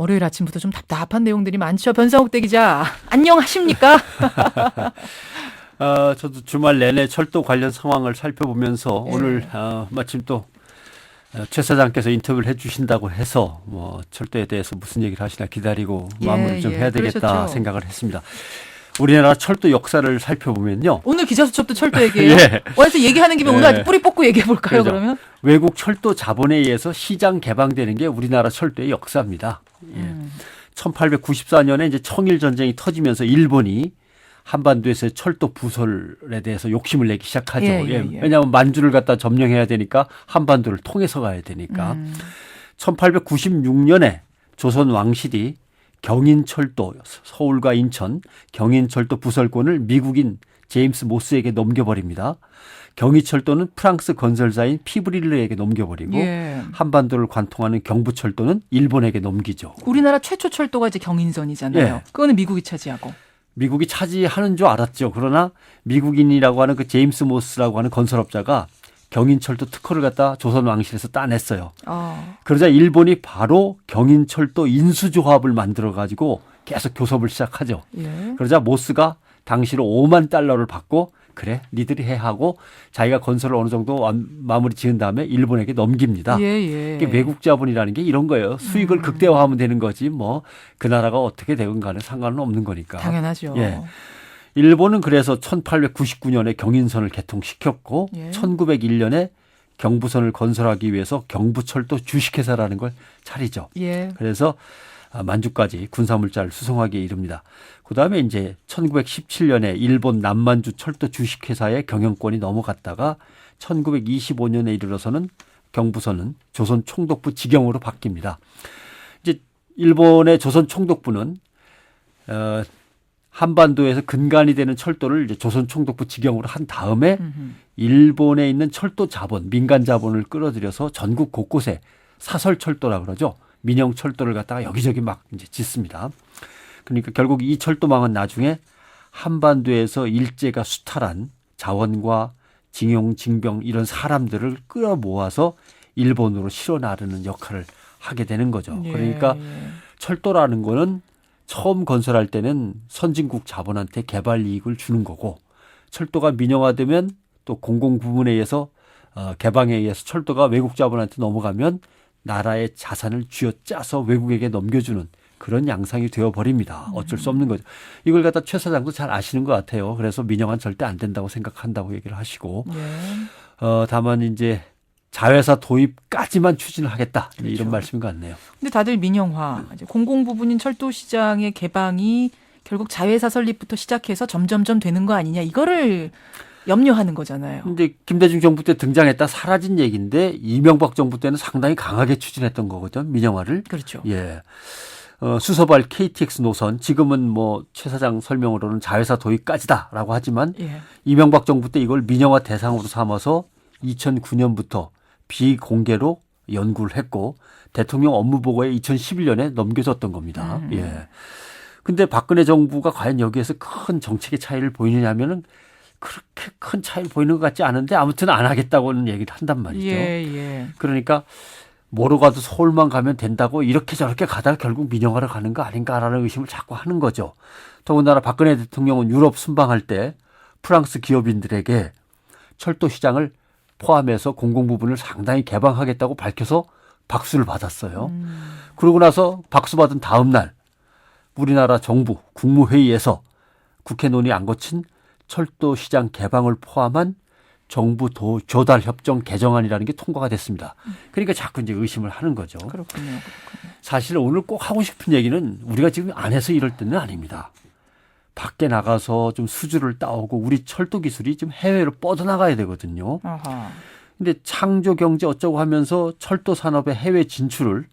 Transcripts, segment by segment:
월요일 아침부터 좀 답답한 내용들이 많죠. 변상욱 대기자, 안녕하십니까? 저도 주말 내내 철도 관련 상황을 살펴보면서 예. 오늘 마침 또 최 사장께서 인터뷰를 해주신다고 해서 뭐 철도에 대해서 무슨 얘기를 하시나 기다리고 마무리를 좀 해야 되겠다 그러셨죠. 생각을 했습니다. 우리나라 철도 역사를 살펴보면요. 오늘 기자수첩도 철도 얘기예요. 예. 어디서 얘기하는 김에 오늘 아주 뿌리 뽑고 얘기해 볼까요? 그렇죠. 그러면? 외국 철도 자본에 의해서 시장 개방되는 게 우리나라 철도의 역사입니다. 예. 1894년에 이제 청일 전쟁이 터지면서 일본이 한반도에서의 철도 부설에 대해서 욕심을 내기 시작하죠. 예. 왜냐하면 만주를 갖다 점령해야 되니까 한반도를 통해서 가야 되니까. 1896년에 조선 왕실이 경인철도, 서울과 인천 경인철도 부설권을 미국인 제임스 모스에게 넘겨버립니다. 경의철도는 프랑스 건설사인 피브릴르에게 넘겨버리고 예. 한반도를 관통하는 경부철도는 일본에게 넘기죠. 우리나라 최초 철도가 이제 경인선이잖아요. 예. 그거는 미국이 차지하고. 미국이 차지하는 줄 알았죠. 그러나 미국인이라고 하는 그 제임스 모스라고 하는 건설업자가 경인철도 특허를 갖다 조선 왕실에서 따냈어요. 그러자 일본이 바로 경인철도 인수조합을 만들어 가지고 계속 교섭을 시작하죠. 예. 그러자 모스가 당시로 5만 달러를 받고 그래 니들이 해 하고 자기가 건설을 어느 정도 마무리 지은 다음에 일본에게 넘깁니다. 예. 이게 외국 자본이라는 게 이런 거예요. 수익을 극대화하면 되는 거지 뭐 그 나라가 어떻게 되건 간에 상관은 없는 거니까. 당연하죠. 예. 일본은 그래서 1899년에 경인선을 개통시켰고 예. 1901년에 경부선을 건설하기 위해서 경부철도 주식회사라는 걸 차리죠. 예. 그래서 만주까지 군사물자를 수송하기에 이릅니다. 그다음에 이제 1917년에 일본 남만주 철도 주식회사의 경영권이 넘어갔다가 1925년에 이르러서는 경부선은 조선 총독부 직영으로 바뀝니다. 이제 일본의 조선 총독부는 한반도에서 근간이 되는 철도를 이제 조선 총독부 직영으로 한 다음에 일본에 있는 철도 자본, 민간 자본을 끌어들여서 전국 곳곳에 사설 철도라 그러죠. 민영 철도를 갖다가 여기저기 막 이제 짓습니다. 그러니까 결국 이 철도망은 나중에 한반도에서 일제가 수탈한 자원과 징용, 징병 이런 사람들을 끌어모아서 일본으로 실어 나르는 역할을 하게 되는 거죠. 예. 그러니까 철도라는 거는 처음 건설할 때는 선진국 자본한테 개발 이익을 주는 거고 철도가 민영화되면 또 공공 부문에 의해서 개방에 의해서 철도가 외국 자본한테 넘어가면 나라의 자산을 쥐어짜서 외국에게 넘겨주는 그런 양상이 되어버립니다. 어쩔 수 없는 거죠. 이걸 갖다 최 사장도 잘 아시는 것 같아요. 그래서 민영화는 절대 안 된다고 생각한다고 얘기를 하시고 다만 이제 자회사 도입까지만 추진을 하겠다. 그렇죠. 이런 말씀인 것 같네요. 근데 다들 민영화, 이제 공공 부분인 철도 시장의 개방이 결국 자회사 설립부터 시작해서 점점점 되는 거 아니냐. 이거를 염려하는 거잖아요. 근데 김대중 정부 때 등장했다 사라진 얘기인데 이명박 정부 때는 상당히 강하게 추진했던 거거든요. 민영화를. 그렇죠. 예. 수서발 KTX 노선 지금은 뭐 최 사장 설명으로는 자회사 도입까지다라고 하지만 예. 이명박 정부 때 이걸 민영화 대상으로 삼아서 2009년부터 비공개로 연구를 했고 대통령 업무보고에 2011년에 넘겨졌던 겁니다. 예. 근데 박근혜 정부가 과연 여기에서 큰 정책의 차이를 보이느냐면은 그렇게 큰 차이를 보이는 것 같지 않은데 아무튼 안 하겠다고는 얘기를 한단 말이죠. 예. 그러니까 뭐로 가도 서울만 가면 된다고 이렇게 저렇게 가다가 결국 민영화로 가는 거 아닌가라는 의심을 자꾸 하는 거죠. 더군다나 박근혜 대통령은 유럽 순방할 때 프랑스 기업인들에게 철도 시장을 포함해서 공공 부분을 상당히 개방하겠다고 밝혀서 박수를 받았어요. 그러고 나서 박수 받은 다음 날 우리나라 정부 국무회의에서 국회 논의 안 거친 철도 시장 개방을 포함한 정부 조달 협정 개정안이라는 게 통과가 됐습니다. 그러니까 자꾸 이제 의심을 하는 거죠. 그렇군요. 사실 오늘 꼭 하고 싶은 얘기는 우리가 지금 안에서 이럴 때는 아닙니다. 밖에 나가서 좀 수주를 따오고 우리 철도 기술이 좀 해외로 뻗어나가야 되거든요. 근데 창조 경제 어쩌고 하면서 철도 산업의 해외 진출을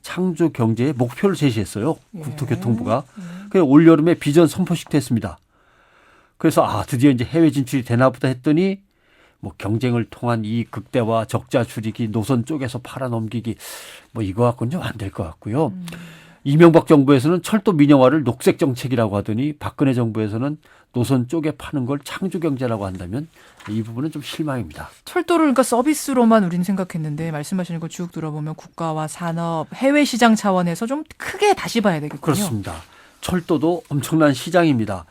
창조 경제의 목표를 제시했어요. 국토교통부가. 그래서 올 여름에 비전 선포식 됐습니다. 그래서 드디어 이제 해외 진출이 되나 보다 했더니 뭐 경쟁을 통한 이익 극대화, 적자 줄이기, 노선 쪽에서 팔아넘기기 뭐 이거 갖고는 좀 안 될 것 같고요. 이명박 정부에서는 철도 민영화를 녹색 정책이라고 하더니 박근혜 정부에서는 노선 쪽에 파는 걸 창조 경제라고 한다면 이 부분은 좀 실망입니다. 철도를 그러니까 서비스로만 우리는 생각했는데 말씀하시는 거 쭉 들어보면 국가와 산업, 해외 시장 차원에서 좀 크게 다시 봐야 되겠군요. 그렇습니다. 철도도 엄청난 시장입니다.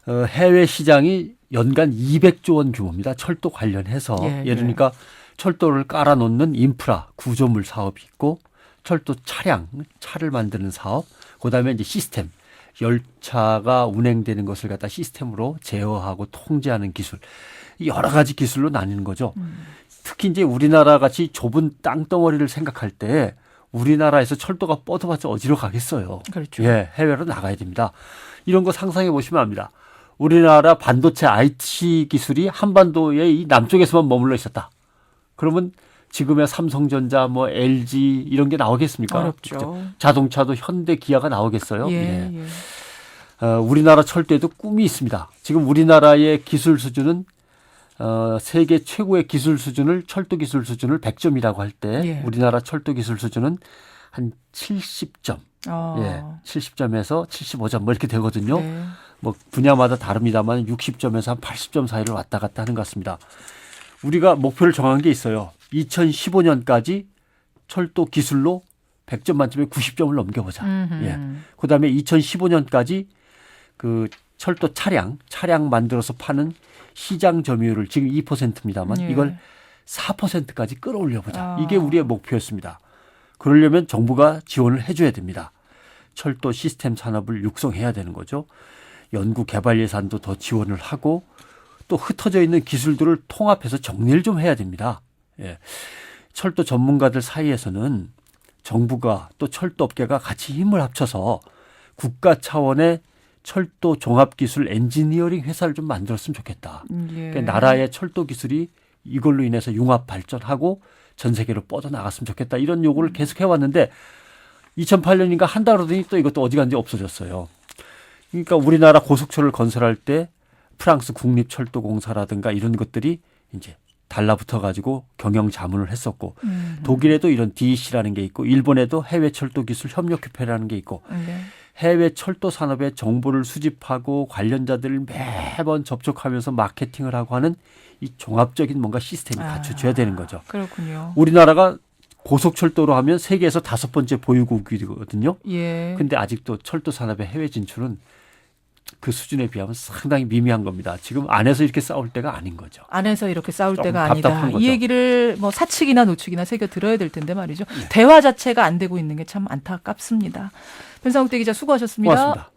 해외 시장이 연간 200조 원 규모입니다. 철도 관련해서. 그러니까 철도를 깔아놓는 인프라, 구조물 사업이 있고 철도 차를 만드는 사업, 그다음에 이제 시스템, 열차가 운행되는 것을 갖다 시스템으로 제어하고 통제하는 기술, 여러 가지 기술로 나뉘는 거죠. 특히 이제 우리나라 같이 좁은 땅덩어리를 생각할 때 우리나라에서 철도가 뻗어봤자 어디로 가겠어요. 그렇죠. 해외로 나가야 됩니다. 이런 거 상상해 보시면 압니다. 우리나라 반도체 IT 기술이 한반도의 이 남쪽에서만 머물러 있었다. 그러면 지금의 삼성전자, 뭐 LG 이런 게 나오겠습니까? 어렵죠. 그렇죠? 자동차도 현대, 기아가 나오겠어요? 예. 우리나라 철도에도 꿈이 있습니다. 지금 우리나라의 기술 수준은 세계 최고의 기술 수준을 철도 기술 수준을 100점이라고 할 때 우리나라 철도 기술 수준은 한 70점. 70점에서 75점 뭐 이렇게 되거든요. 뭐 분야마다 다릅니다만 60점에서 한 80점 사이를 왔다 갔다 하는 것 같습니다. 우리가 목표를 정한 게 있어요. 2015년까지 철도 기술로 100점 만점에 90점을 넘겨보자. 그다음에 2015년까지 그 철도 차량 만들어서 파는 시장 점유율을 지금 2%입니다만 이걸 4%까지 끌어올려보자. 이게 우리의 목표였습니다. 그러려면 정부가 지원을 해줘야 됩니다. 철도 시스템 산업을 육성해야 되는 거죠. 연구 개발 예산도 더 지원을 하고 또 흩어져 있는 기술들을 통합해서 정리를 좀 해야 됩니다. 철도 전문가들 사이에서는 정부가 또 철도 업계가 같이 힘을 합쳐서 국가 차원의 철도 종합기술 엔지니어링 회사를 좀 만들었으면 좋겠다. 그러니까 나라의 철도 기술이 이걸로 인해서 융합 발전하고 전 세계로 뻗어나갔으면 좋겠다. 이런 요구를 계속 해왔는데 2008년인가 한 달 후더니 또 이것도 어디 간지 없어졌어요. 그러니까 우리나라 고속철을 건설할 때 프랑스 국립철도공사라든가 이런 것들이 이제 달라붙어 가지고 경영 자문을 했었고 독일에도 이런 DEC라는 게 있고 일본에도 해외 철도 기술 협력 협회라는 게 있고 해외 철도 산업의 정보를 수집하고 관련자들을 매번 접촉하면서 마케팅을 하고 하는 이 종합적인 뭔가 시스템이 갖춰져야 되는 거죠. 그렇군요. 우리나라가 고속철도로 하면 세계에서 5번째 보유국이거든요. 근데 아직도 철도 산업의 해외 진출은 그 수준에 비하면 상당히 미미한 겁니다. 지금 안에서 이렇게 싸울 때가 아닌 거죠. 안에서 이렇게 싸울 때가 답답한 아니다. 거죠. 이 얘기를 뭐 사측이나 노측이나 새겨 들어야 될 텐데 말이죠. 대화 자체가 안 되고 있는 게 참 안타깝습니다. 변상욱 대기자 수고하셨습니다. 고맙습니다.